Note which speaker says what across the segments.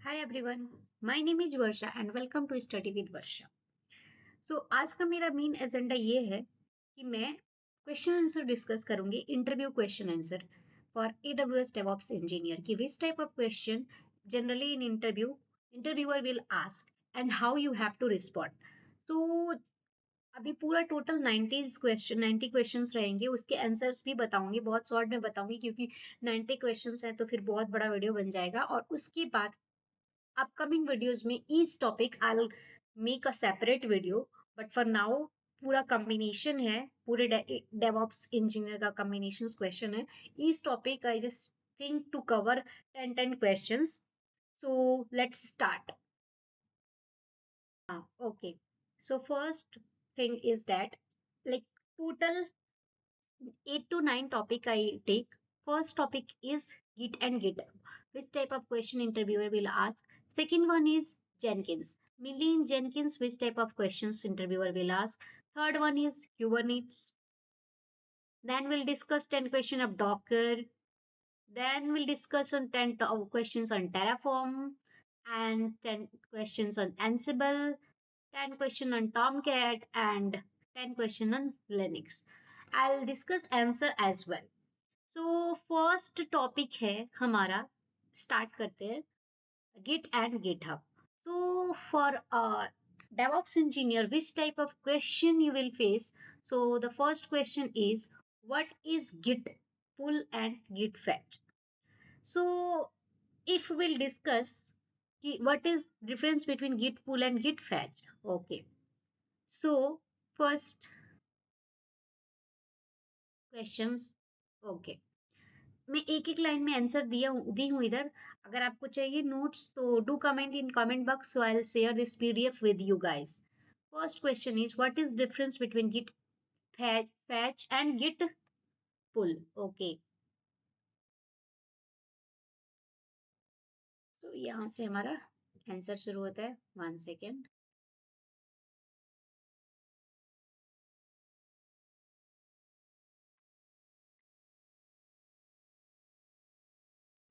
Speaker 1: Hi everyone, my name is Varsha and welcome to Study with Varsha. आज का मेरा main agenda ये है कि मैं क्वेश्चन आंसर डिस्कस करूंगी interview question answer for AWS DevOps Engineer कि which type of question generally in interviewer will ask and how you have to respond. So अभी पूरा टोटल 90 क्वेश्चंस रहेंगे, उसके आंसर्स भी बताऊंगी, बहुत शॉर्ट में बताऊंगी क्योंकि 90 क्वेश्चंस हैं तो फिर बहुत बड़ा वीडियो बन जाएगा। और उसके बाद upcoming videos में each topic I'll make a separate video, but for now पूरा combination है, पूरे DevOps engineer का combinations question है. Each topic I just think to cover 10 questions. So let's start. Okay. So first thing is that like total 8 to 9 topic I take. First topic is Git and GitHub. Which type of question interviewer will ask? Second one is Jenkins. Mainly in Jenkins, which type of questions interviewer will ask? Third one is Kubernetes. Then we'll discuss 10 questions of Docker. Then we'll discuss on 10 questions on Terraform and 10 questions on Ansible, 10 questions on Tomcat and 10 questions on Linux. I'll discuss answer as well. So first topic है हमारा, start करते हैं Git and GitHub. So for a DevOps engineer, which type of question you will face? So the first question is, what is Git pull and Git fetch? So if we'll discuss what is difference between Git pull and Git fetch. Okay. So first questions. Okay. मैं एक एक line में answer the हूँ इधर. अगर आपको चाहिए notes तो do comment in comment box, so I will share this PDF with you guys. First question is what is difference between git fetch and git pull. Okay, तो यहाँ से हमारा आंसर शुरू होता है. 1 second.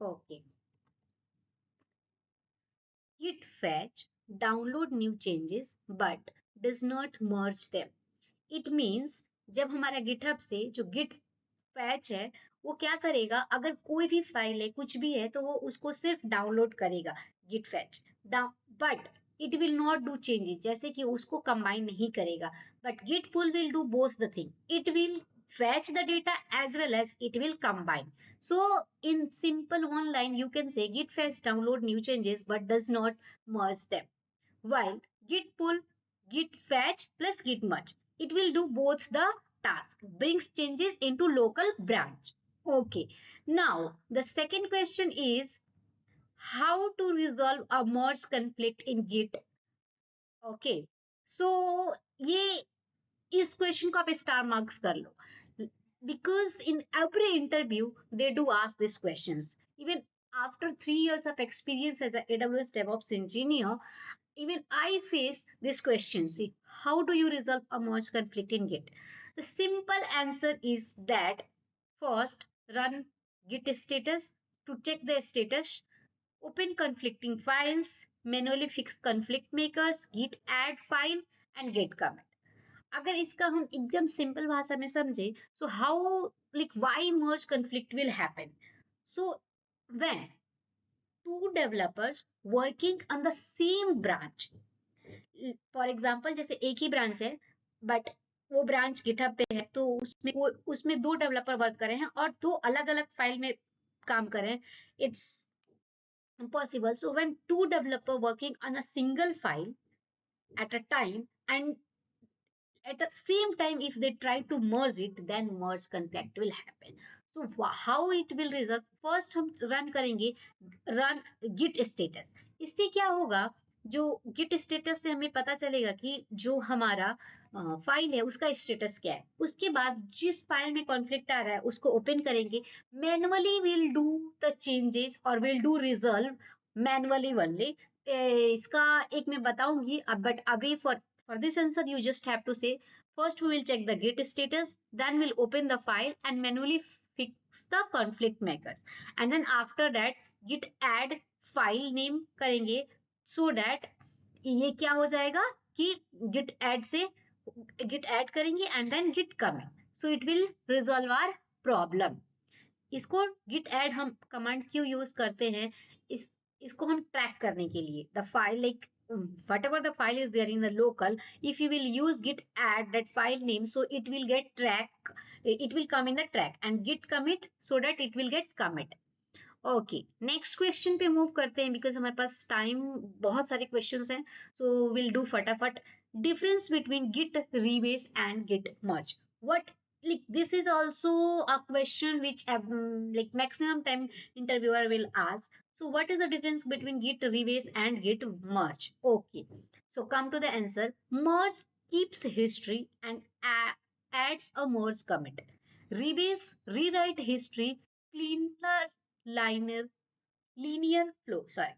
Speaker 1: Okay, git fetch download new changes but does not merge them. It means जब हमारा GitHub से जो git fetch है वो क्या करेगा, अगर कोई भी फाइल है कुछ भी है तो वो उसको सिर्फ डाउनलोड करेगा git fetch, but it will not do changes, जैसे कि उसको कंबाइन नहीं करेगा. But git pull will do both the thing. It will fetch the data as well as it will combine. So in simple one line you can say git fetch download new changes but does not merge them, while git pull, git fetch plus git merge, it will do both the task, brings changes into local branch. Okay, now the second question is how to resolve a merge conflict in git. Okay, so ये इस question को आप star marks कर लो, because in every interview they do ask these questions. Even after 3 years of experience as a AWS DevOps engineer, even I face this question. See, how do you resolve a merge conflict in Git? The simple answer is that first run Git status to check the status, open conflicting files, manually fix conflict makers, git add file and git commit. अगर इसका हम एकदम simple भाषा में समझे, so how, like why merge conflict will happen? So when two developers working on the same branch, for example जैसे एक ही branch है बट वो ब्रांच गिटहब पे है, तो उसमें दो डेवलपर वर्क कर रहे हैं और दो अलग अलग फाइल में काम कर रहे हैं, it's impossible. So when two developer working on a single file at a time and at the same time if they try to merge it, then merge conflict will happen. So how it will result? First हम run करेंगे run git status. इससे क्या होगा, जो git status से हमें पता चलेगा कि जो हमारा फाइल है उसका स्टेटस क्या है. उसके बाद जिस फाइल में कॉन्फ्लिक्ट आ रहा है उसको ओपन करेंगे, manually will do the changes और will do resolve manually only. इसका एक मैं बताऊंगी, बट अभी for this answer you just have to say first we will check the git status, then we'll open the file and manually fix the conflict makers, and then after that git add file name करेंगे so that ये क्या हो जाएगा कि git add से git add करेंगे and then git commit so it will resolve our problem. इसको git add हम कमांड क्यों यूज करते हैं, इसको हम ट्रैक करने के लिए. The file like whatever the file is there in the local, if you will use git add that file name, so it will get track, it will come in the track, and git commit so that it will get commit. Okay, next question पे move करते हैं because हमारे पास time बहुत सारे questions हैं, so will do फटाफट. Difference between git rebase and git merge. What, like this is also a question which like maximum time interviewer will ask. So what is the difference between git rebase and git merge? Okay, so come to the answer. Merge keeps history and adds a merge commit. Rebase rewrite history, cleaner linear linear flow, sorry.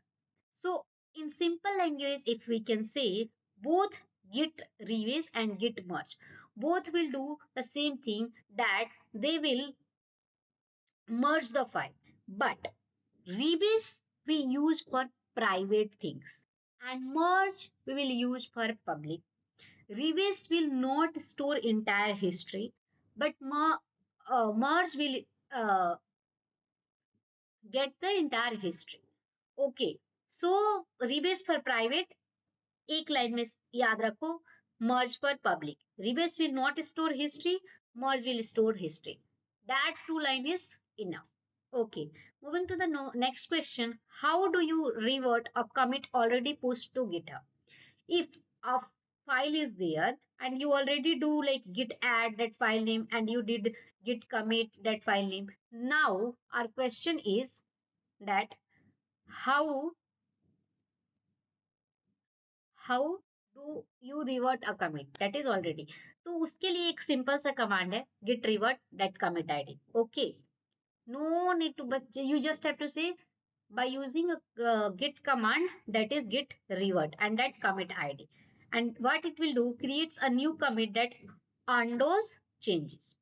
Speaker 1: So in simple language, if we can say, both git rebase and git merge, both will do the same thing, that they will merge the file. But rebase we use for private things and merge we will use for public. Rebase will not store entire history, but merge will uh, get the entire history. Okay, so rebase for private, एक line में याद रखो. Merge for public, rebase will not store history, merge will store history. That two line is enough. Okay, moving to the next question. How do you revert a commit already pushed to GitHub? If a file is there and you already do like git add that file name and you did git commit that file name, now our question is that how how do you revert a commit that is already. तो उसके लिए एक simple सा command है, git revert that commit ID. Okay, no need to, बस you just have to say by using a git command, that is git revert and that commit id, and what it will do, creates a new commit that undoes changes.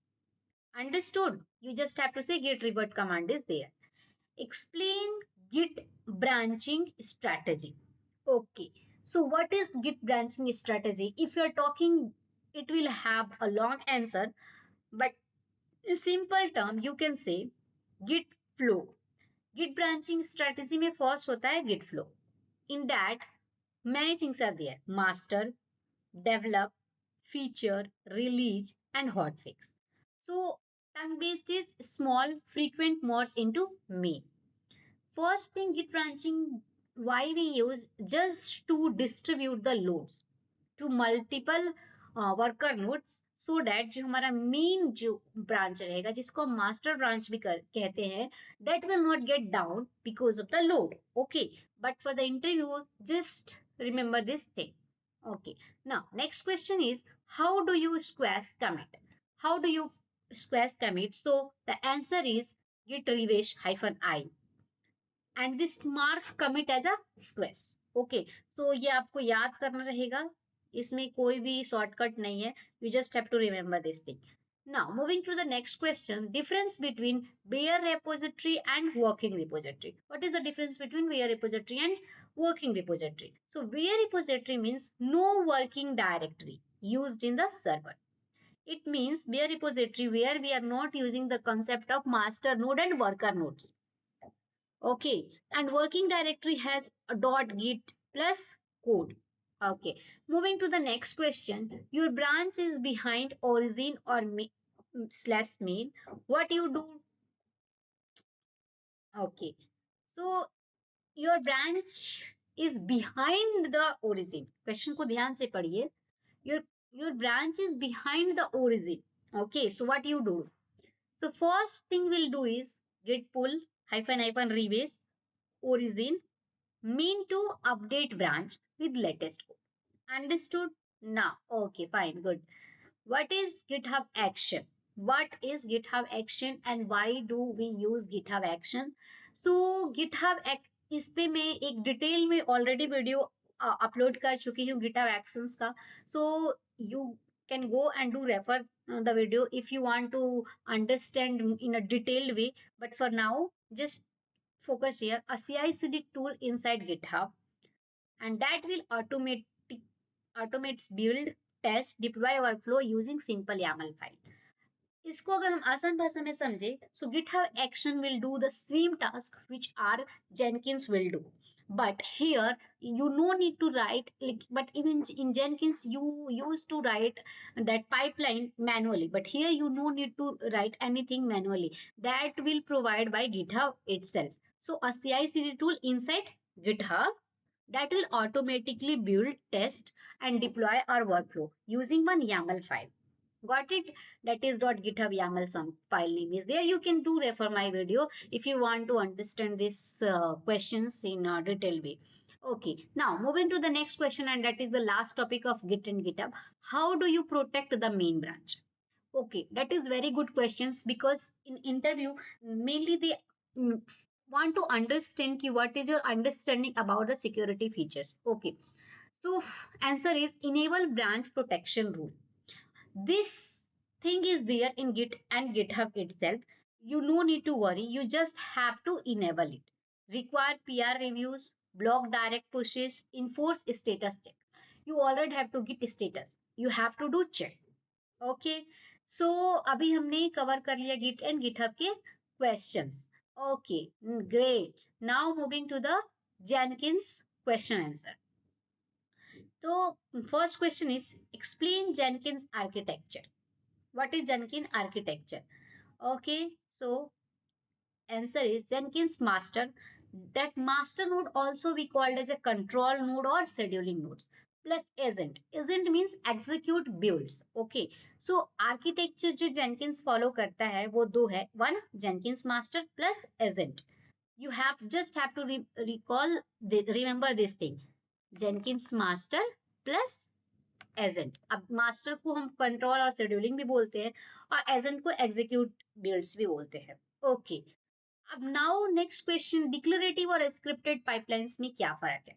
Speaker 1: Understood? You just have to say git revert command is there. Explain git branching strategy. Okay, so what is git branching strategy? If you're talking, it will have a long answer, but in simple term, you can say git flow. Git branching strategy में first होता है git flow. In that, many things are there: master, develop, feature, release, and hotfix. So tongue based is small, frequent merge into main. First thing, git branching, why we use, just to distribute the loads to multiple worker nodes, so that जो हमारा main जो branch रहेगा, जिसको हम master branch भी कहते हैं, that will not get down because of the load. Okay, but for the interview, just remember this thing. Okay, now next question is, how do you squash commit? How do you squash commit? So the answer is git revish hyphen I and this mark commit as a squash. Okay, so ये आपको याद करना रहेगा, इसमें कोई भी shortcut नहीं है. You just have to remember this thing. Now moving to the next question, difference between bare repository and working repository. What is the difference between bare repository and working repository? So bare repository means no working directory used in the server. It means bare repository where we are not using the concept of master node and worker nodes. Okay, and working directory has a .git plus code. Okay, moving to the next question. Your branch is behind origin or slash main. What you do? Okay, so your branch is behind the origin. Question को ध्यान से पढ़िए. Your branch is behind the origin. Okay, so what you do? So first thing we'll do is git pull hyphen hyphen rebase origin mean to update branch with latest code. Understood? Now, okay, fine, good. What is GitHub Action? What is GitHub Action and why do we use GitHub Action? So GitHub इस पे मैं एक detail में already video upload कर चुकी हूँ GitHub Actions का. So you can go and do refer the video if you want to understand in a detailed way. But for now, just focus here, a CI/CD tool inside GitHub, and that will automates build, test, deploy workflow using simple YAML file. इसको अगर हम आसान भाषा में समझे, so GitHub action will do the same task which our Jenkins will do. But here you no need to write, like, but even in Jenkins you used to write that pipeline manually. But here you no need to write anything manually. That will provide by GitHub itself. So a CI/CD tool inside GitHub that will automatically build, test, and deploy our workflow using one YAML file. Got it? That is .github YAML some file name is there. You can do refer my video if you want to understand this questions in a detailed way. Okay, now moving to the next question, and that is the last topic of Git and GitHub. How do you protect the main branch? Okay, that is very good questions, because in interview mainly they mm, want to understand ki what is your understanding about the security features. Okay, so answer is enable branch protection rule. This thing is there in Git and GitHub itself. You no need to worry. You just have to enable it. Require PR reviews, block direct pushes, enforce status check. You already have to git status. You have to do check. Okay. So अभी हमने cover कर लिया Git and GitHub के questions. Okay, great. Now moving to the Jenkins question answer. So first question is explain Jenkins architecture. What is Jenkins architecture? Okay, so answer is Jenkins master. That master node also we called as a control node or scheduling nodes plus agent. Agent means execute builds. Okay, so architecture जो Jenkins follow करता है वो दो है. One Jenkins master plus agent. You have to remember this thing. Jenkins master plus agent. अब master को हम control और शेड्यूलिंग भी बोलते हैं और एजेंट को एग्जीक्यूट बिल्ड्स भी बोलते हैं. ओके, अब नाउ नेक्स्ट क्वेश्चन, डिक्लेरेटिव और स्क्रिप्टेड पाइपलाइंस में क्या फर्क है?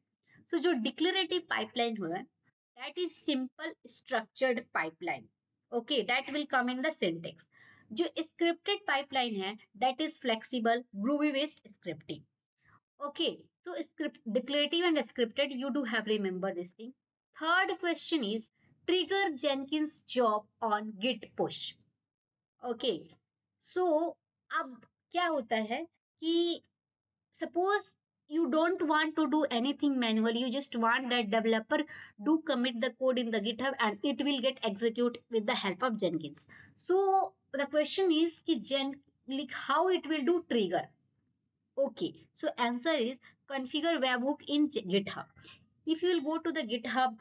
Speaker 1: सो जो डिक्लेरेटिव पाइपलाइन हुआ है that is simple structured pipeline. Okay, that will come in the syntax. जो स्क्रिप्टेड पाइपलाइन है that is flexible groovy based scripting. Okay, so script declarative and scripted, you do have remember this thing. Third question is trigger Jenkins job on Git push. Okay, so अब क्या होता है कि suppose you don't want to do anything manually, you just want that developer do commit the code in the GitHub and it will get execute with the help of Jenkins. So the question is कि like how it will do trigger. Okay, so answer is configure webhook in GitHub. If you will go to the GitHub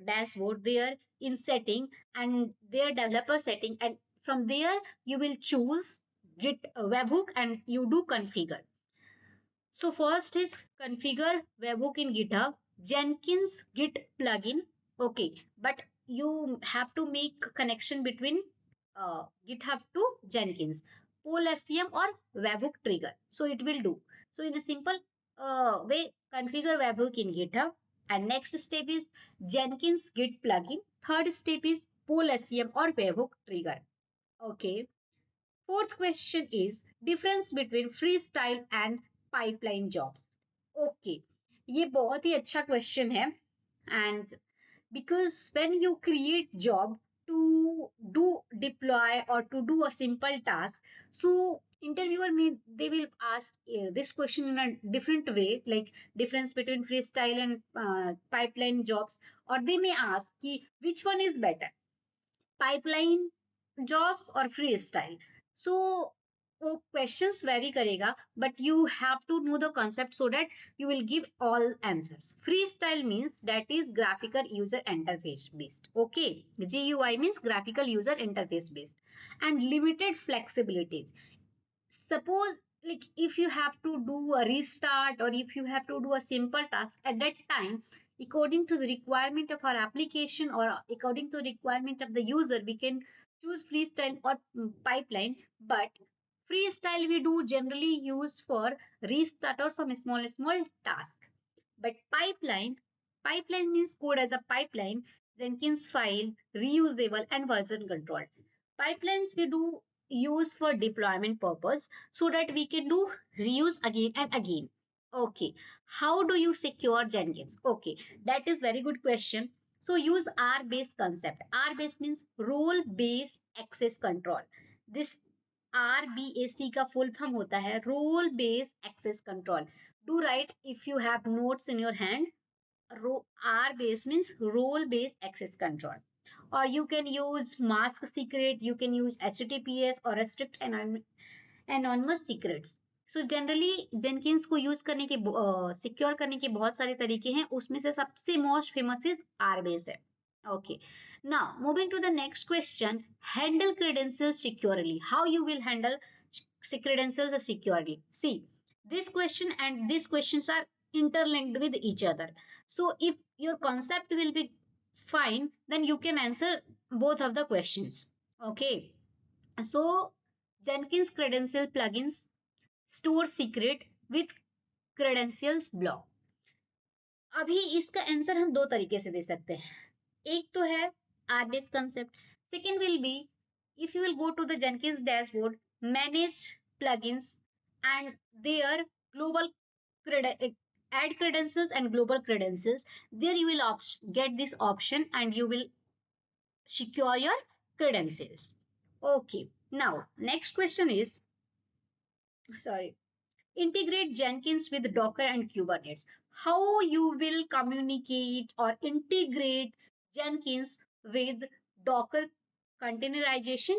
Speaker 1: dashboard there in setting and their developer setting, and from there you will choose Git webhook and you do configure. So first is configure webhook in GitHub, Jenkins Git plugin. Okay, but you have to make connection between GitHub to Jenkins, poll SCM or webhook trigger. So it will do. So in a simple way, configure webhook in GitHub. And next step is Jenkins Git plugin. Third step is poll SCM or webhook trigger. Okay. Fourth question is difference between freestyle and pipeline jobs. Okay, ये बहुत ही अच्छा question है. And because when you create job to do deploy or to do a simple task, so interviewer they will ask this question in a different way, like difference between freestyle and pipeline jobs, or they may ask ki, which one is better, pipeline jobs or freestyle. So वो questions vary करेगा, but you have to know the concept so that you will give all answers. Freestyle means that is graphical user interface based. Okay, GUI means graphical user interface based and limited flexibilities. Suppose like if you have to do a restart or if you have to do a simple task at that time, according to the requirement of our application or according to the requirement of the user, we can choose freestyle or pipeline. But freestyle we do generally use for restart or some small task. But pipeline means code as a pipeline, Jenkins file, reusable and version controlled. Pipelines we do use for deployment purpose so that we can do reuse again and again. Okay, how do you secure Jenkins? Okay, that is very good question. So use R-based concept. R-based means role-based access control. This RBAC का full form होता है role-based access control. Do write if you have notes in your hand. R-based means role-based access control. Or you can use mask secret, you can use HTTPS or restrict anonymous secrets. So generally Jenkins को use करने के secure करने के बहुत सारे तरीके हैं, उसमें से सबसे मोस्ट फेमस इज आरबेस है. Okay, now moving to the next question, handle credentials securely. How you will handle credentials securely? See, this question and these questions are interlinked with each other. So if your concept will be fine, then you can answer both of the questions. Okay, so Jenkins credential plugins store secret with credentials block. अभी इसका answer हम दो तरीके से दे सकते हैं. एक तो है RBAS concept. Second will be if you will go to the Jenkins dashboard, manage plugins, and there global add credentials and global credentials. There you will get this option and you will secure your credentials. Okay. Now next question is, sorry, integrate Jenkins with Docker and Kubernetes. How you will communicate or integrate Jenkins with Docker containerization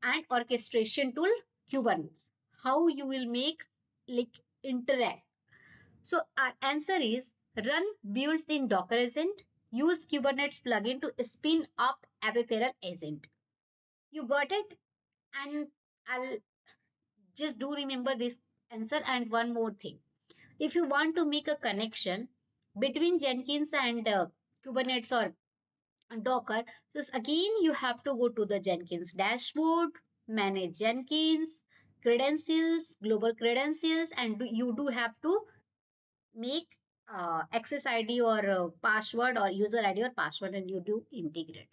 Speaker 1: and orchestration tool Kubernetes. How you will make like interact. So our answer is run builds in Docker agent, use Kubernetes plugin to spin up Apiferal agent. You got it? And I'll just do remember this answer. And one more thing, if you want to make a connection between Jenkins and Kubernetes or Docker, so again you have to go to the Jenkins dashboard, manage Jenkins credentials, global credentials, and you do have to make access ID or password or user ID or password, and you do integrate.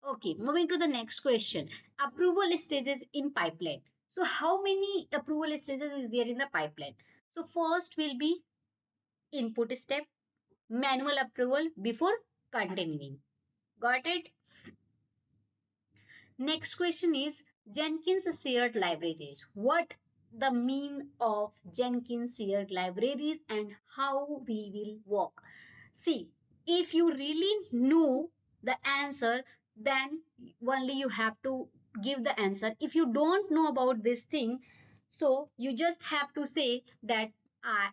Speaker 1: Okay, moving to the next question. Approval stages in pipeline. So how many approval stages is there in the pipeline? So first will be input step, manual approval before continuing. Got it? Next question is Jenkins shared libraries. What the mean of Jenkins shared libraries and how we will work? See, if you really know the answer, then only you have to give the answer. If you don't know about this thing, so you just have to say that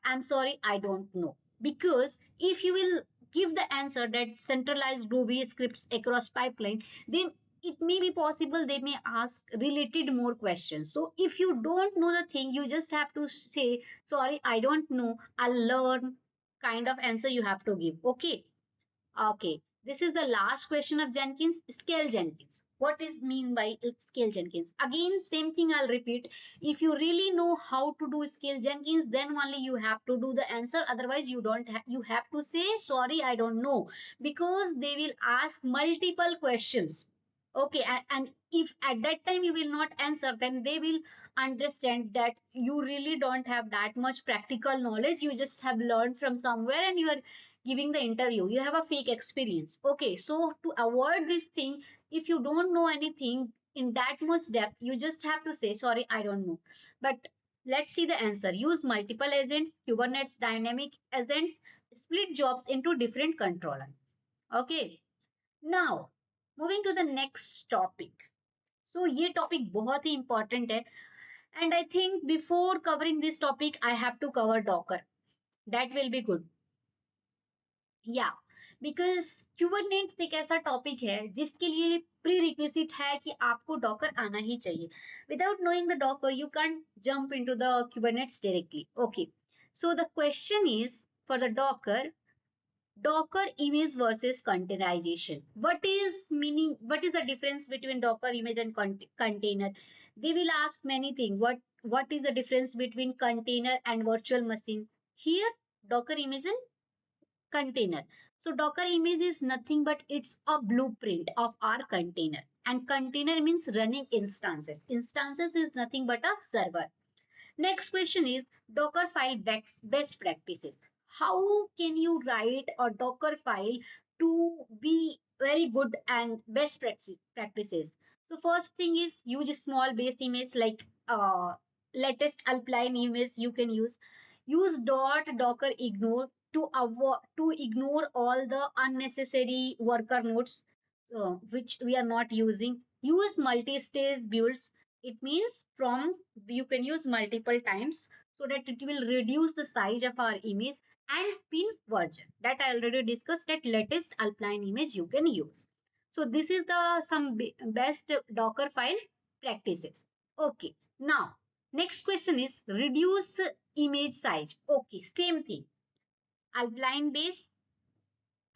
Speaker 1: I'm sorry, I don't know. Because if you will give the answer that centralized Ruby scripts across pipeline, then it may be possible they may ask related more questions. So if you don't know the thing, you just have to say, sorry, I don't know, I'll learn, kind of answer you have to give. Okay. Okay. This is the last question of Jenkins. Scale Jenkins. What is mean by scale Jenkins? Again, same thing I'll repeat. If you really know how to do scale Jenkins, then only you have to do the answer. Otherwise, you don't you have to say, sorry, I don't know. Because they will ask multiple questions. Okay, and if at that time you will not answer, then they will understand that you really don't have that much practical knowledge. You just have learned from somewhere and you are giving the interview. You have a fake experience. Okay, so to avoid this thing, if you don't know anything in that much depth, you just have to say, sorry, I don't know. But let's see the answer. Use multiple agents, Kubernetes dynamic agents, split jobs into different controller. Okay. Now, moving to the next topic. So ये topic बहुत ही important है. And I think before covering this topic, I have to cover Docker. That will be good. Yeah, because Kubernetes एक ऐसा topic है जिसके लिए pre requisite है कि आपको डॉकर आना ही चाहिए. Without knowing the Docker, you can't jump into the Kubernetes directly. Okay, so the question is for the Docker image versus containerization. What is meaning? What is the difference between Docker image and container? They will ask many things. What is the difference between container and virtual machine? Here, Docker image and container. So Docker image is nothing but it's a blueprint of our container. and container means running instances. Instances is nothing but a server. Next question is Docker file best practices. How can you write a Docker file to be very good and best practices? So first thing is use a small base image like latest Alpine image you can use. Use .docker ignore to ignore all the unnecessary worker nodes which we are not using. Use multi-stage builds. It means from you can use multiple times so that it will reduce the size of our image, and pin version that I already discussed, that latest Alpine image you can use. So this is the some best Docker file practices. Okay, now next question is reduce image size. Okay, same thing. Alpine base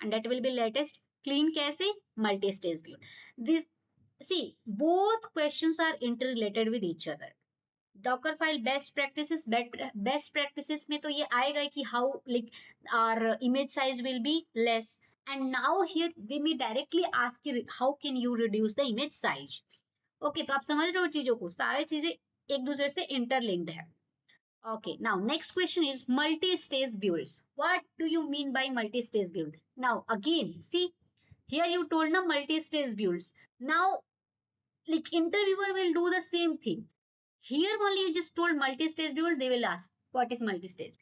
Speaker 1: and that will be latest. Clean कैसे? Multi-stage view. This see both questions are interrelated with each other. Docker file best practices, best practices में तो ये आएगा कि how like our image size will be less, and now here they may directly ask you how can you reduce the image size. Okay, तो आप समझ रहे हो चीजों को, सारी चीजें एक दूसरे से interlinked है. Okay, now next question is multi-stage builds. What do you mean by multi-stage build? Now again, see here you told na multi-stage builds. Now like interviewer will do the same thing. Here only you just told multi-stage build, they will ask what is multi-stage.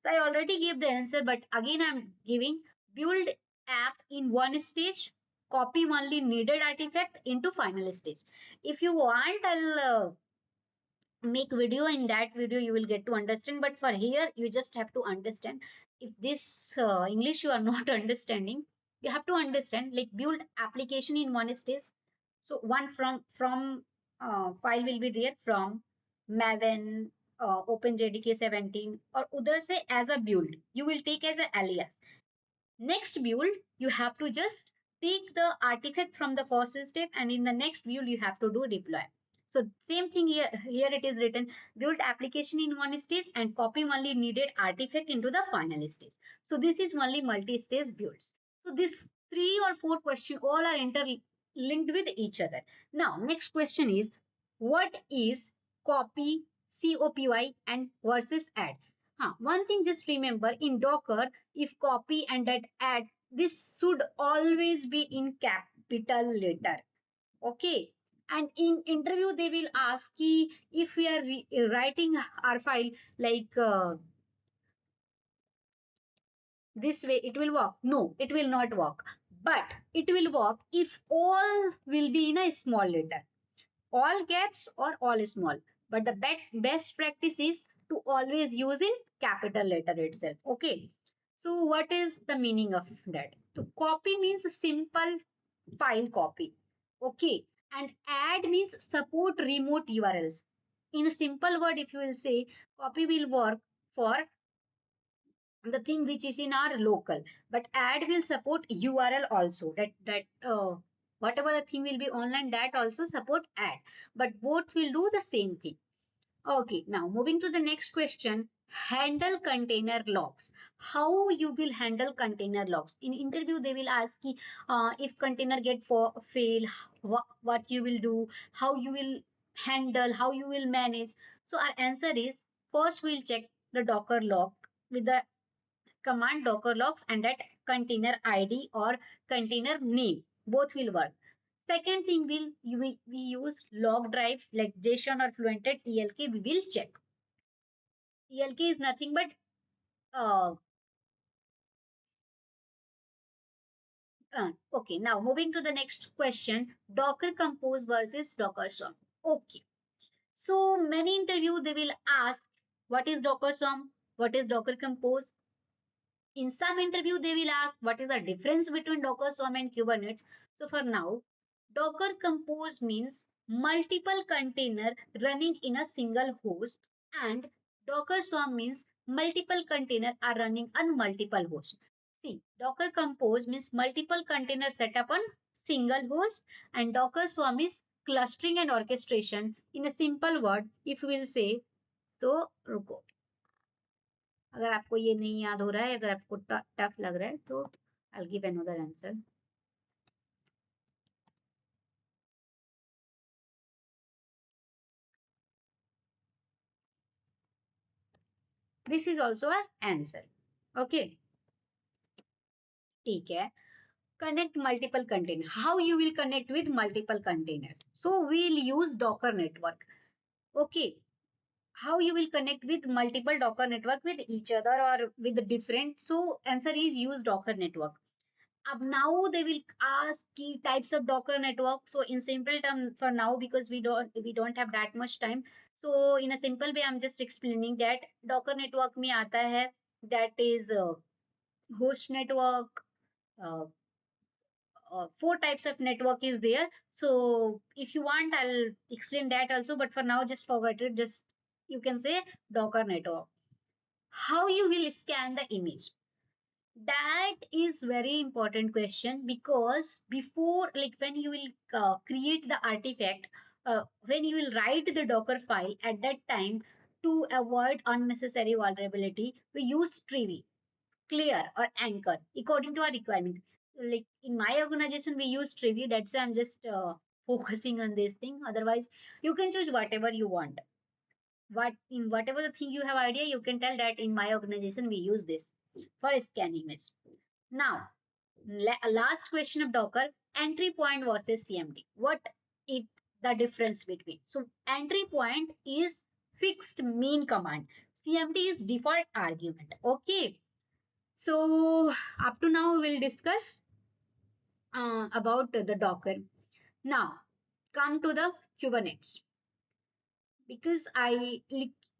Speaker 1: So I already gave the answer, but again I'm giving build app in one stage, copy only needed artifact into final stage. If you want, I'll make video. In that video you will get to understand, but for here you just have to understand. If this English you are not understanding, you have to understand like build application in one stage. So one from file will be there from Maven, OpenJDK 17 or other say as a build. You will take as an alias. Next build, you have to just take the artifact from the first step, and in the next build, you have to do deploy. So same thing here. Here it is written build application in one stage and copy only needed artifact into the final stage. So this is only multi-stage builds. So these 3 or 4 questions all are interlinked with each other. Now next question is what is copy, COPY and versus add? One thing just remember in Docker, if copy and that add, this should always be in capital letter. Okay. And in interview, they will ask if we are writing our file like this way, it will work. No, it will not work. But it will work if all will be in a small letter. All caps or all small, but the best practice is to always use in capital letter itself. Okay, so what is the meaning of that? So copy means simple file copy. Okay, and add means support remote URLs. In a simple word, if you will say copy will work for the thing which is in our local, but add will support URL also. That whatever the thing will be online, that also support add, but both will do the same thing. Okay, now moving to the next question. Handle container logs. How you will handle container logs? In interview, they will ask if container get fail, what you will do, how you will handle, how you will manage. So our answer is first we'll check the Docker log with the command docker logs and that container ID or container name. Both will work. Second thing we use log drives like JSON or Fluented ELK. We will check. ELK is nothing but okay. Now moving to the next question: Docker Compose versus Docker Swarm. Okay. So many interview they will ask what is Docker Swarm, what is Docker Compose. In some interview, they will ask what is the difference between Docker Swarm and Kubernetes. So for now, Docker Compose means multiple container running in a single host, and Docker Swarm means multiple container are running on multiple hosts. See, Docker Compose means multiple container set up on single host, and Docker Swarm is clustering and orchestration. In a simple word, if we will say, तो रुको, अगर आपको ये नहीं याद हो रहा है, अगर आपको टफ लग रहा है तो I'll give another answer. This is also an answer. Okay, ठीक है. Connect multiple containers. How you will connect with multiple containers? So we'll use Docker network. Okay. How you will connect with multiple Docker network with each other or with different? So answer is use Docker network. Now they will ask key types of Docker network. So in simple term for now, because we don't have that much time. So in a simple way, I'm just explaining that Docker network में आता है, that is host network. Uh, four types of network is there. So if you want, I'll explain that also. But for now, just forget it. Just you can say Docker network. How you will scan the image? That is very important question, because before, like when you will create the artifact, when you will write the Docker file at that time, to avoid unnecessary vulnerability, we use Trivy, Clear, or Anchor according to our requirement. Like in my organization, we use Trivy. That's why I'm just focusing on this thing. Otherwise, you can choose whatever you want. Whatever the thing you have idea, you can tell that in my organization we use this for scanning image. Now, last question of Docker, entry point versus CMD. What is the difference between? So entry point is fixed main command. CMD is default argument. Okay. So up to now we'll discuss about the Docker. Now come to the Kubernetes, because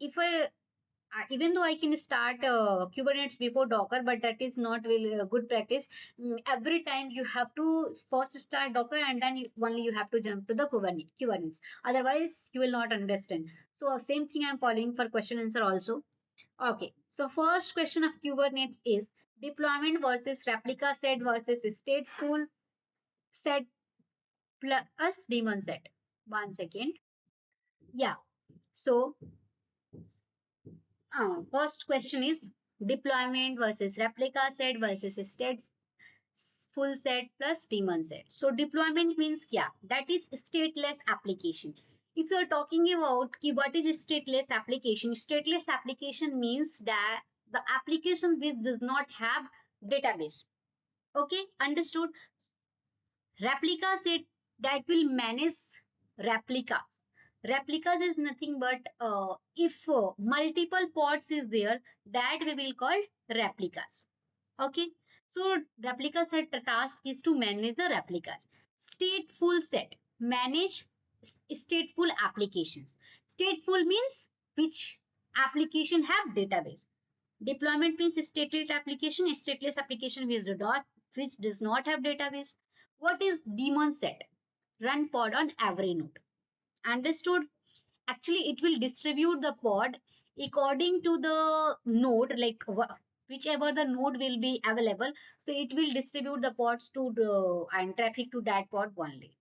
Speaker 1: if I even though I can start Kubernetes before Docker, but that is not really a good practice. Every time you have to first start Docker, and then only you have to jump to the Kubernetes. Otherwise, you will not understand. So same thing I'm following for question answer also. Okay. So first question of Kubernetes is deployment versus replica set versus stateful set plus daemon set. One second. Yeah. So first question is deployment versus replica set versus stateful set plus daemon set. So deployment means yeah, that is stateless application. If you are talking about what is stateless application means that the application which does not have database. Okay, understood. Replica set that will manage replicas. Replicas is nothing but if multiple pods is there, that we will call replicas. Okay. So replica set task is to manage the replicas. Stateful set manage stateful applications. Stateful means which application have database. Deployment means stateless application which does not have database. What is daemon set? Run pod on every node. Understood? Actually, it will distribute the pod according to the node, like whichever the node will be available. So it will distribute the pods to the and traffic to that pod only.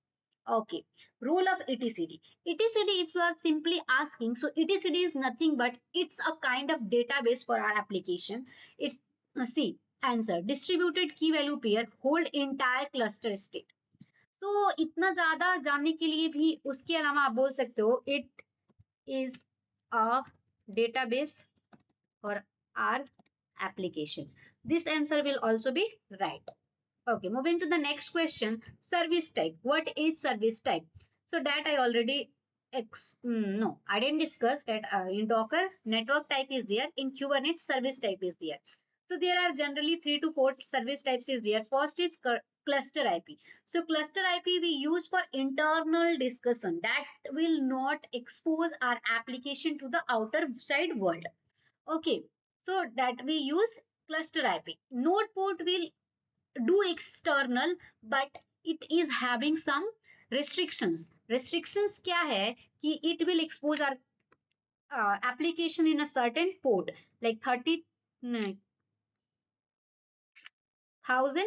Speaker 1: Okay. Role of etcd. Etcd, if you are simply asking, so etcd is nothing but it's a kind of database for our application. It's see answer distributed key value pair hold entire cluster state. तो इतना ज्यादा जानने के लिए भी उसके अलावा आप बोल सकते हो it is a database for our application. This answer will also be right. Okay, moving to the next question. Service type. What is service type? So that I already no, I didn't discuss that in Docker network type is there, in Kubernetes service type is there. So there are generally 3 to 4 service types is there. First is cluster IP. So cluster IP we use for internal discussion, that will not expose our application to the outer side world. Okay, so that we use cluster IP. Node port will do external, but it is having some restrictions. Restrictions क्या है कि it will expose our application in a certain port like 30,000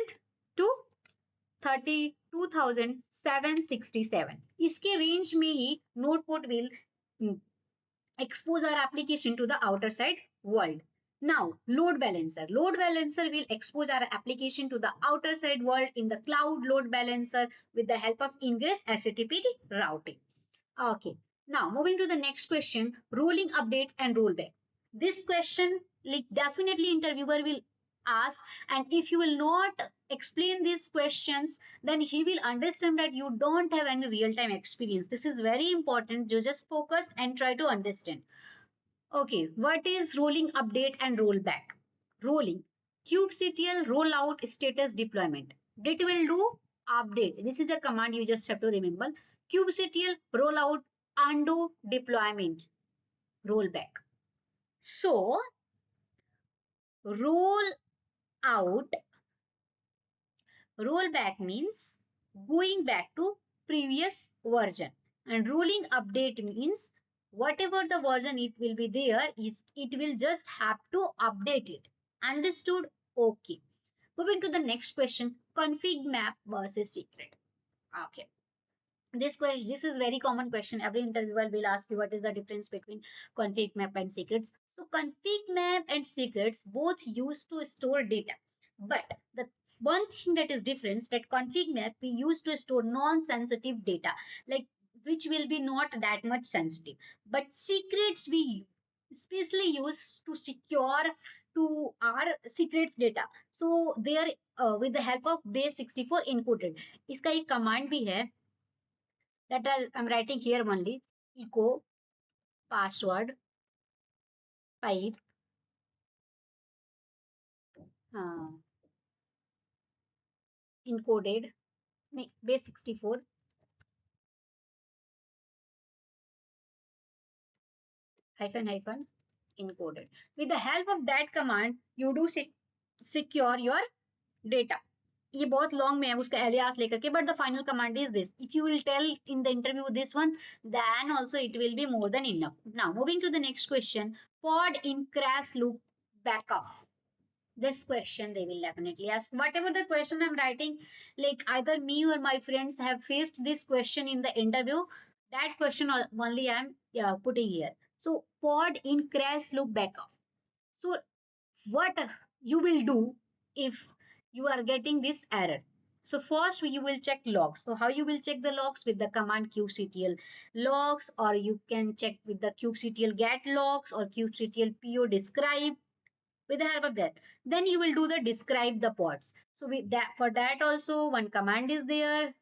Speaker 1: to 32,767. इसके range में ही node port will expose our application to the outer side world. Now, load balancer. Load balancer will expose our application to the outer side world in the cloud load balancer with the help of ingress HTTP routing. Okay. Now, moving to the next question, rolling updates and rollback. This question, like definitely interviewer will ask, and if you will not explain these questions, then he will understand that you don't have any real time experience. This is very important. You just focus and try to understand. Okay, what is rolling update and rollback? Rolling, kubectl rollout status deployment. It will do update. This is a command you just have to remember. Kubectl rollout undo deployment rollback. So roll out, rollback means going back to previous version, and rolling update means whatever the version it will be there is it will just have to update it. Understood? Okay. Moving to the next question, config map versus secret. Okay. This is very common question. Every interviewer will ask you what is the difference between config map and secrets. So config map and secrets both used to store data, but the one thing that is different, that config map we use to store non-sensitive data, like which will be not that much sensitive, but secrets we especially use to secure to our secrets data. So they are with the help of base 64 encoded. इसका एक command भी है that I'm writing here only, echo password pipe uh, encoded base 64 hyphen hyphen encoded. With the help of that command you do secure your data. ये बहुत long में है उसका alias लेकर के, but the final command is this. If you will tell in the interview this one, then also it will be more than enough. Now moving to the next question, pod in crash loop backup. This question they will definitely ask. Whatever the question I'm writing, like either me or my friends have faced this question in the interview, that question only I'm putting here. So pod in crash loop backup. So what you will do if you are getting this error? So first you will check logs. So how you will check the logs? With the command kubectl logs, or you can check with the kubectl get logs or kubectl po describe. With the help of that, then you will do the describe the pods. So with that, for that also one command is there,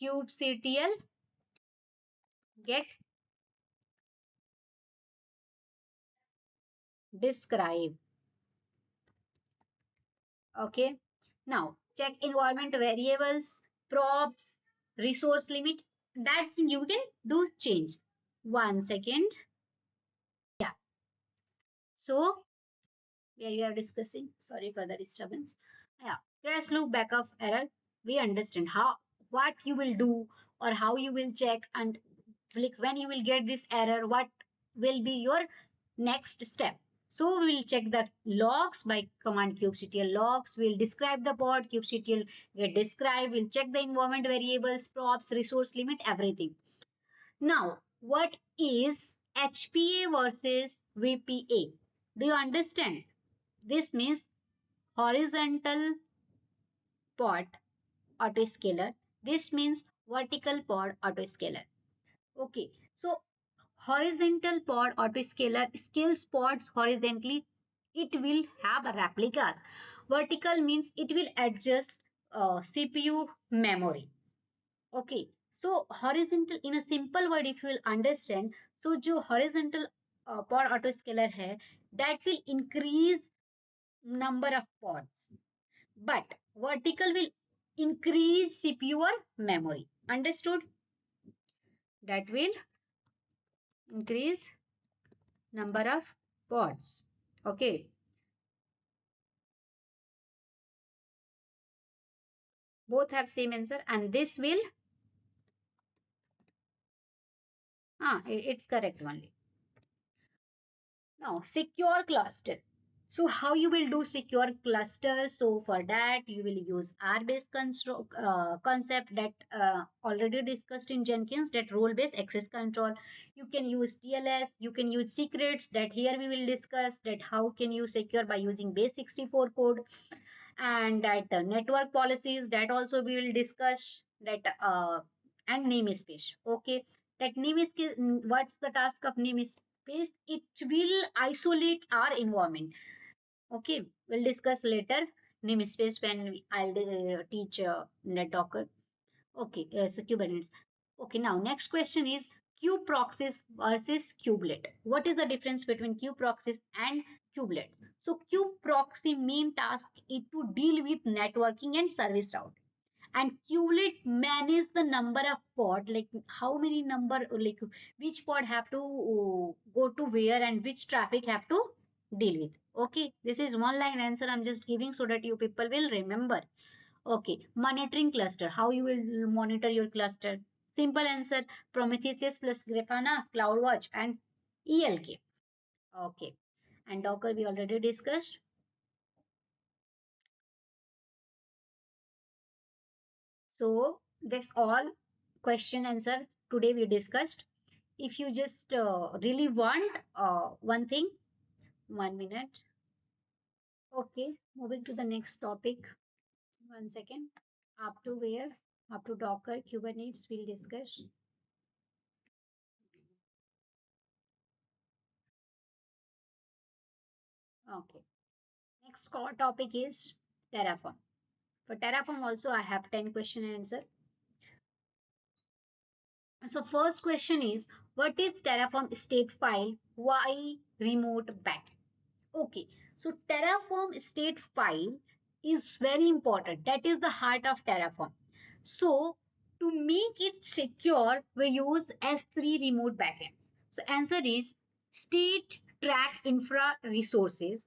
Speaker 1: kubectl get describe. Okay, now check environment variables, props, resource limit. That thing you can do change. 1 second. Yeah, so where we are discussing, sorry for the disturbance. Yeah, crash loop backup error, we understand how what you will do or how you will check, and like when you will get this error, what will be your next step. So we will check the logs by command kubectl logs. We'll describe the pod, kubectl get describe. We'll check the environment variables, props, resource limit, everything. Now, what is HPA versus VPA? Do you understand? This means horizontal pod autoscaler. This means vertical pod autoscaler. Okay, so horizontal pod autoscaler scales pods horizontally. It will have a replicas. Vertical means it will adjust CPU memory. Okay, so horizontal in a simple word if you will understand, so जो horizontal pod autoscaler है, that will increase number of pods, but vertical will increase CPU or memory. Understood? That will increase number of pods. Okay, both have same answer, and this will it's correct only. Now secure cluster. So how you will do secure cluster? So for that you will use R-based concept that already discussed in Jenkins, that role-based access control. You can use TLS, you can use secrets, that here we will discuss that how can you secure by using base 64 code, and that network policies, that also we will discuss that and namespace. Okay, that namespace, what's the task of namespace? namespace, it will isolate our environment. Okay, we'll discuss later namespace when I'll teach Docker. Okay, so Kubernetes. Okay, now next question is kubeproxys versus kubelet. What is the difference between kubeproxys and kubelet? So kubeproxy main task is to deal with networking and service route, and kubelet manage the number of pod, like how many number, like which pod have to go to where and which traffic have to deal with. Okay, this is one line answer I'm just giving so that you people will remember. Okay, monitoring cluster. How you will monitor your cluster? Simple answer: Prometheus plus Grafana, CloudWatch, and ELK. Okay, and Docker we already discussed. So that's all question answer today we discussed. If you just really want one thing, 1 minute. Okay, moving to the next topic. 1 second. Up to where? Up to Docker, Kubernetes we'll discuss. Okay. Next topic is Terraform. For Terraform also I have 10 question and answer. So first question is, what is Terraform state file? Why remote back? Okay, so Terraform state file is very important. That is the heart of Terraform. So to make it secure, we use S3 remote backends. So answer is state track infra resources.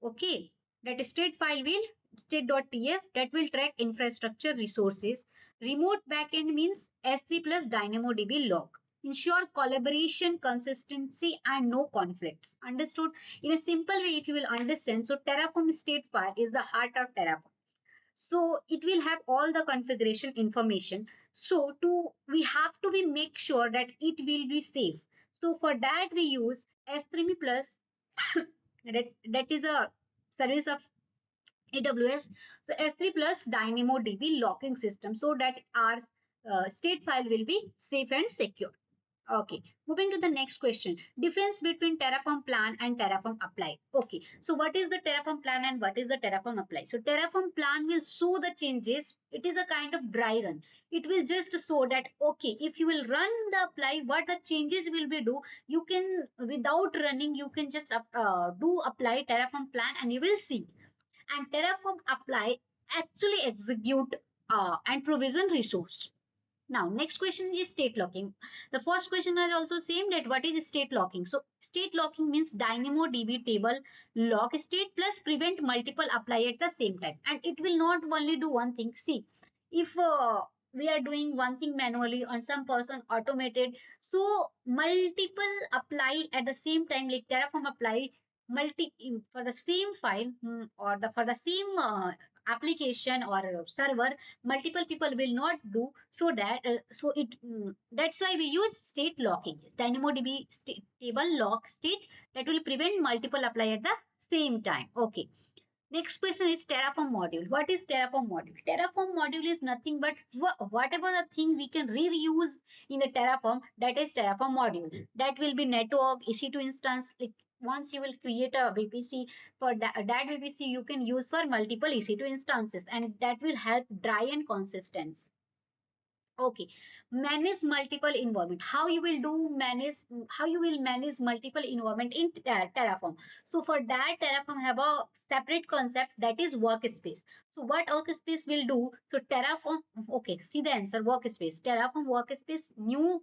Speaker 1: Okay, that state file will state.tf that will track infrastructure resources. Remote backend means S3 plus DynamoDB log. Ensure collaboration, consistency, and no conflicts. Understood? In a simple way, if you will understand, so Terraform state file is the heart of Terraform. So it will have all the configuration information. So we have to be make sure that it will be safe. So for that we use S3 plus that is a service of AWS. So S3 plus DynamoDB locking system so that our state file will be safe and secure. Okay, moving to the next question. Difference between Terraform plan and Terraform apply. Okay, so what is the Terraform plan and what is the Terraform apply? So Terraform plan will show the changes. It is a kind of dry run. It will just show that, okay, if you will run the apply, what the changes will be do. You can, without running, you can just do apply Terraform plan and you will see. And Terraform apply actually execute and provision resource. Now, next question is state locking. The first question is also same, that what is state locking? So state locking means DynamoDB table lock state plus prevent multiple apply at the same time. And it will not only do one thing. See, if we are doing one thing manually on some person automated, so multiple apply at the same time, like Terraform apply multi for the same file, or the for the same application or server, multiple people will not do. So that that's why we use state locking, DynamoDB table lock state, that will prevent multiple apply at the same time. Okay, next question is Terraform module. What is Terraform module? Terraform module is nothing but whatever the thing we can reuse in the Terraform, that is Terraform module. That will be network, EC2 instance. Like once you will create a VPC, for that VPC you can use for multiple EC2 instances, and that will help dry and consistent. Okay, manage multiple environment. How you will do manage? How you will manage multiple environment in Terraform? So for that, Terraform have a separate concept, that is workspace. So what workspace will do? So Terraform. Okay, see the answer. Workspace. Terraform workspace new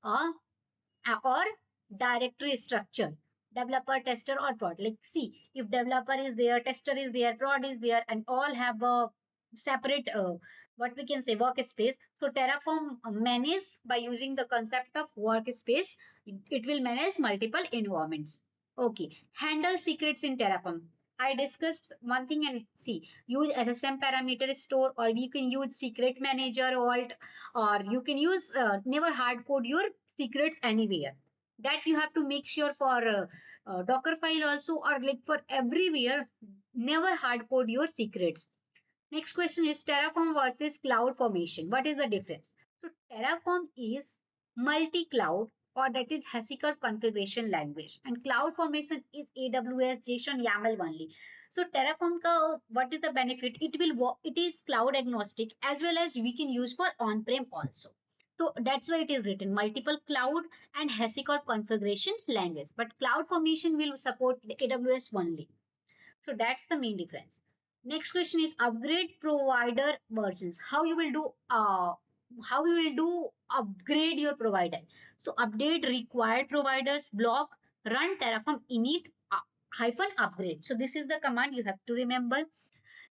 Speaker 1: uh, or directory structure, developer, tester, or prod. Like see, if developer is there, tester is there, prod is there, and all have a separate what we can say workspace. So Terraform manage by using the concept of workspace. It will manage multiple environments. Okay, handle secrets in Terraform. I discussed one thing, and see, use SSM parameter store, or you can use secret manager vault, or you can use never hard code your secrets anywhere. That you have to make sure for Docker file also, or like for everywhere, never hard code your secrets. Next question is Terraform versus cloud formation. What is the difference? So Terraform is multi-cloud or that is HashiCorp configuration language. And CloudFormation is AWS JSON YAML only. So Terraform ka what is the benefit? It is cloud agnostic as well as we can use for on-prem also. So that's why it is written multiple cloud and HashiCorp configuration language. But CloudFormation will support the AWS only. So that's the main difference. Next question is upgrade provider versions. How you will do upgrade your provider. So update required providers block run Terraform init hyphen upgrade. So this is the command you have to remember.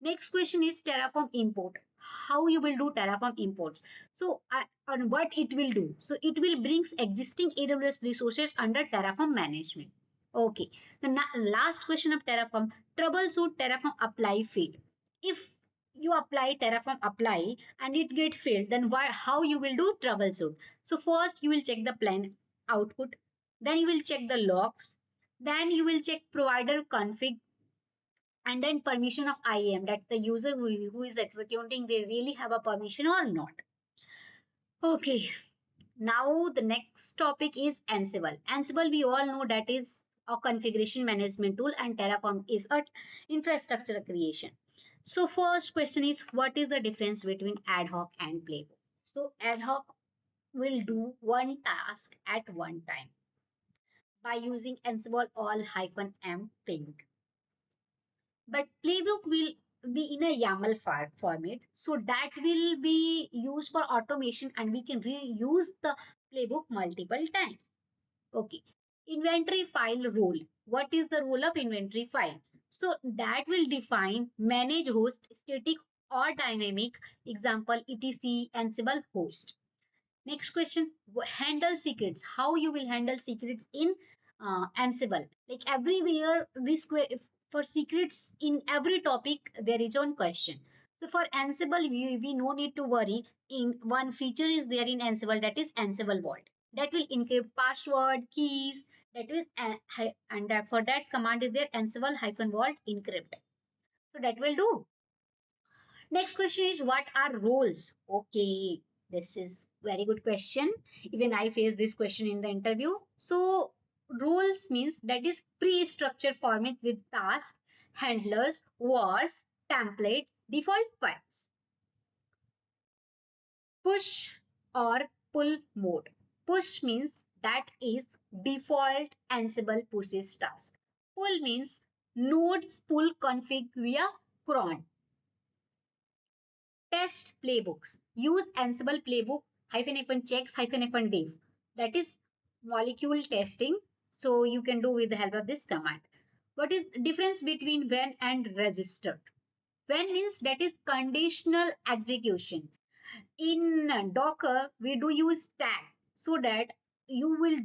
Speaker 1: Next question is Terraform import. How you will do Terraform imports. So on what it will do. So it will brings existing AWS resources under Terraform management. Okay. The last question of Terraform. Troubleshoot Terraform apply fail. If you apply Terraform apply and it get failed, then how you will do troubleshoot. So first you will check the plan output. Then you will check the logs. Then you will check provider config and then permission of IAM, that the user who is executing, they really have a permission or not. Okay, now the next topic is Ansible. Ansible, we all know that is a configuration management tool and Terraform is a infrastructure creation. So first question is, what is the difference between ad hoc and playbook? So ad hoc will do one task at one time by using Ansible all hyphen M ping. But playbook will be in a YAML format. So that will be used for automation and we can reuse the playbook multiple times. Okay. Inventory file role. What is the role of inventory file? So that will define manage host, static or dynamic. Example, etc Ansible host. Next question, handle secrets. How you will handle secrets in Ansible? Like everywhere, for secrets in every topic, there is one question. So for Ansible, we no need to worry. In one feature is there in Ansible, that is Ansible Vault. That will encrypt password, keys. That is and for that command is there Ansible-vault encrypt. So that will do. Next question is, what are roles? Okay, this is very good question. Even I faced this question in the interview. So roles means that is pre-structured format with task, handlers, wars, template, default files. Push or pull mode. Push means that is default Ansible pushes task. Pull means nodes pull config via cron. Test playbooks. Use Ansible playbook -checks -diff. That is molecule testing. So you can do with the help of this command. What is the difference between when and registered? When means that is conditional execution. In Docker, we do use tag so that you will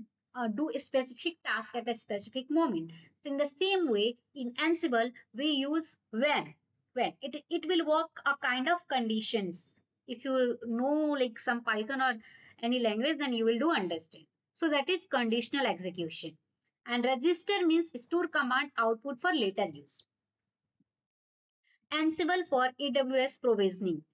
Speaker 1: do a specific task at a specific moment. So in the same way, in Ansible, we use when. It will work a kind of conditions. If you know like some Python or any language, then you will do understand. So that is conditional execution. And register means store command output for later use. Ansible for AWS provisioning.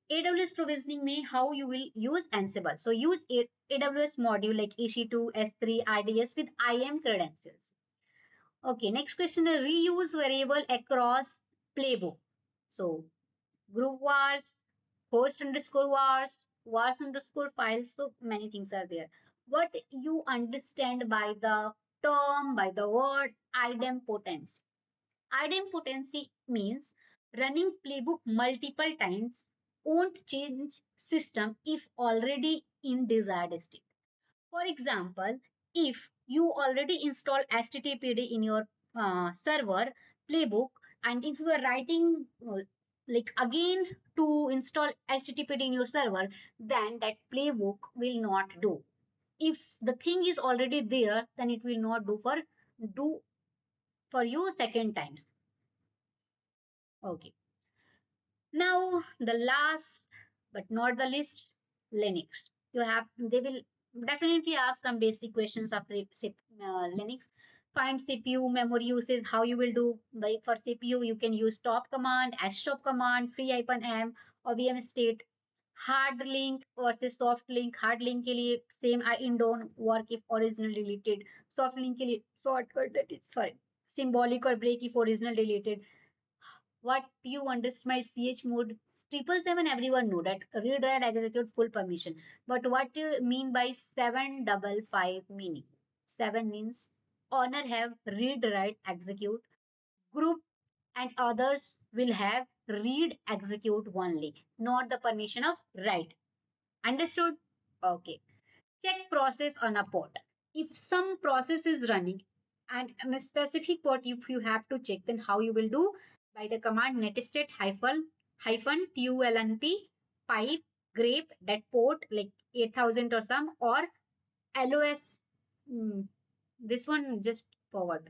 Speaker 1: AWS provisioning में how you will use Ansible. So use AWS module like EC2, S3, RDS with IAM credentials. Okay, next question is reuse variable across playbook. So group vars, host underscore vars underscore files. So many things are there. What you understand by the term, by the word idempotency? Idempotency means running playbook multiple times won't change system if already in desired state. For example, if you already install HTTPD in your server playbook, and if you are writing like again to install HTTPD in your server, then that playbook will not do. If the thing is already there, then it will not do for you second times. Okay. Now the last but not the least, Linux. They will definitely ask some basic questions of Linux. Find CPU memory usage. How you will do for CPU? You can use stop command, stop command, free -m, or VM state. Hard link versus soft link. Hard link के लिए same I in don't work if original deleted. Soft link के लिए shortcut that is sorry symbolic or break if original deleted. What you understand by ch mode? 777 everyone know that read write execute full permission. But what you mean by 755 meaning? 7 means owner have read write execute, group and others will have read execute only, not the permission of write. Understood? Okay. Check process on a pod. If some process is running and in a specific pod, if you have to check, then how you will do? By the command netstate hyphen tulnp pipe grape that port like 8000 or some or los. This one just forward.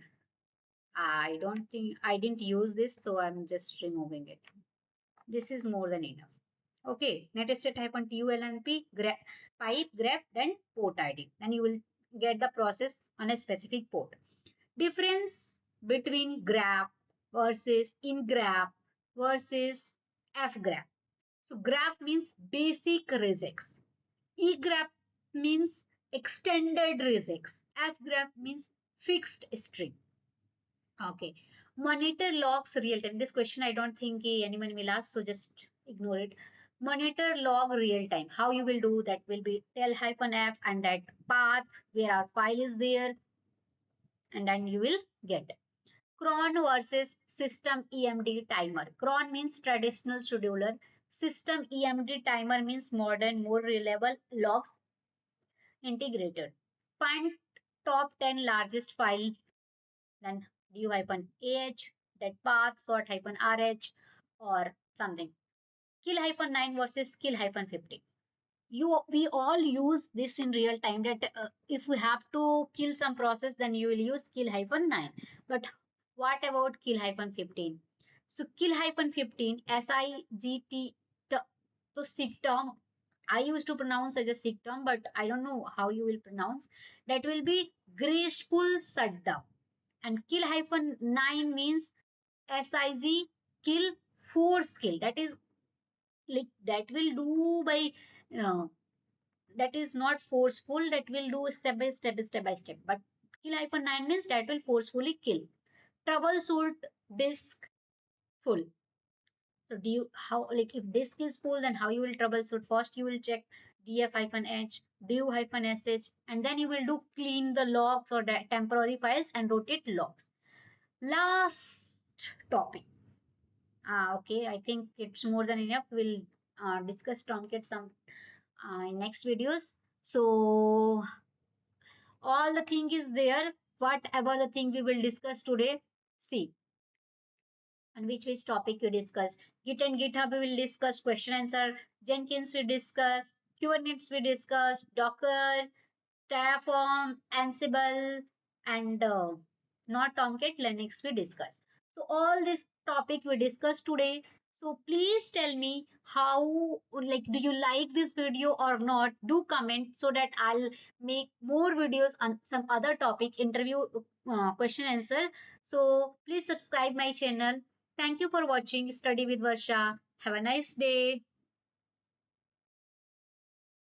Speaker 1: I don't think I didn't use this, so I'm just removing it. This is more than enough. Okay, netstate hyphen tulnp pipe grep then port id. Then you will get the process on a specific port. Difference between graph versus in graph versus f graph. So graph means basic regex. E graph means extended regex. F graph means fixed string. Okay. Monitor logs real time. This question I don't think anyone will ask, so just ignore it. Monitor log real time. How you will do that will be tel hyphen f and that path where our file is there, and then you will get cron versus system EMD timer. Cron means traditional scheduler. System EMD timer means modern, more reliable logs integrated. Find top 10 largest file, then du hyphen ah, that path sort hyphen rh or something. Kill hyphen 9 versus kill hyphen 15. We all use this in real time that if we have to kill some process, then you will use kill hyphen 9. But what about kill hyphen 15? So kill hyphen 15 SIGT. So SIG term I used to pronounce as a SIG term, but I don't know how you will pronounce. That will be graceful shutdown. And kill hyphen 9 means SIG kill force kill. That is like that will do by uh, that is not forceful, that will do step by step. But kill hyphen 9 means that will forcefully kill. Troubleshoot disk full. So do you how like if disk is full, then how you will troubleshoot? First you will check df hyphen h, du hyphen sh, and then you will do clean the logs or the temporary files and rotate logs. Last topic. Okay, I think it's more than enough. We'll discuss Tomcat some in next videos. So all the thing is there. Whatever the thing we will discuss today, see, and which topic we discuss. Git and GitHub we will discuss question answer. Jenkins we discuss. Kubernetes we discuss. Docker, Terraform, Ansible, and not Tomcat, Linux we discuss. So all this topic we discussed today. So please tell me how, like, do you like this video or not? Do comment so that I'll make more videos on some other topic, interview question answer. So please subscribe my channel. Thank you for watching Study with Varsha. Have a nice day.